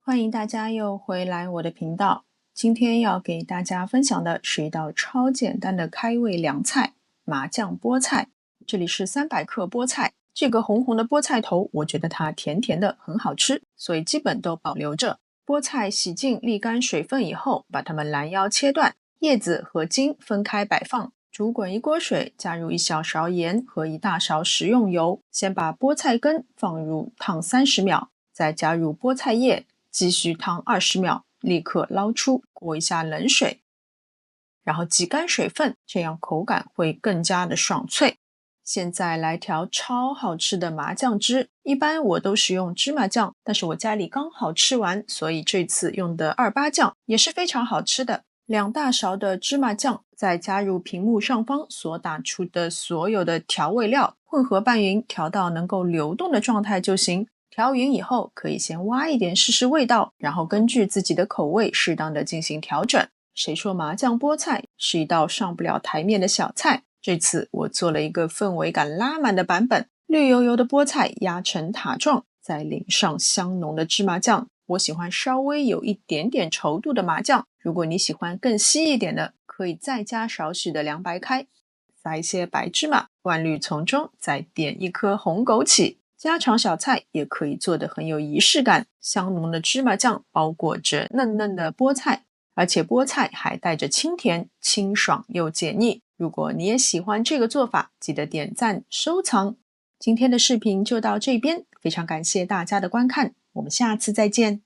欢迎大家又回来我的频道。今天要给大家分享的是一道超简单的开胃凉菜——麻酱菠菜。这里是300克菠菜，这个红红的菠菜头，我觉得它甜甜的，很好吃，所以基本都保留着。菠菜洗净沥干水分以后，把它们拦腰切断，叶子和茎分开摆放。煮滚1锅水，加入1小勺盐和1大勺食用油，先把菠菜根放入烫30秒，再加入菠菜叶，继续烫20秒，立刻捞出，过一下冷水，然后挤干水分，这样口感会更加的爽脆。现在来调超好吃的麻酱汁，一般我都使用芝麻酱，但是我家里刚好吃完，所以这次用的28酱也是非常好吃的。2大勺的芝麻酱，再加入屏幕上方所打出的所有的调味料，混合拌匀，调到能够流动的状态就行。调匀以后，可以先挖一点试试味道，然后根据自己的口味适当的进行调整。谁说麻酱菠菜是一道上不了台面的小菜？这次我做了一个氛围感拉满的版本，绿油油的菠菜压成塔状，再淋上香浓的芝麻酱。我喜欢稍微有一点点稠度的麻酱，如果你喜欢更稀一点的，可以再加少许的凉白开。撒一些白芝麻，万绿丛中再点一颗红枸杞。家常小菜也可以做得很有仪式感，香浓的芝麻酱包裹着嫩嫩的菠菜，而且菠菜还带着清甜，清爽又解腻。如果你也喜欢这个做法，记得点赞收藏。今天的视频就到这边，非常感谢大家的观看，我们下次再见。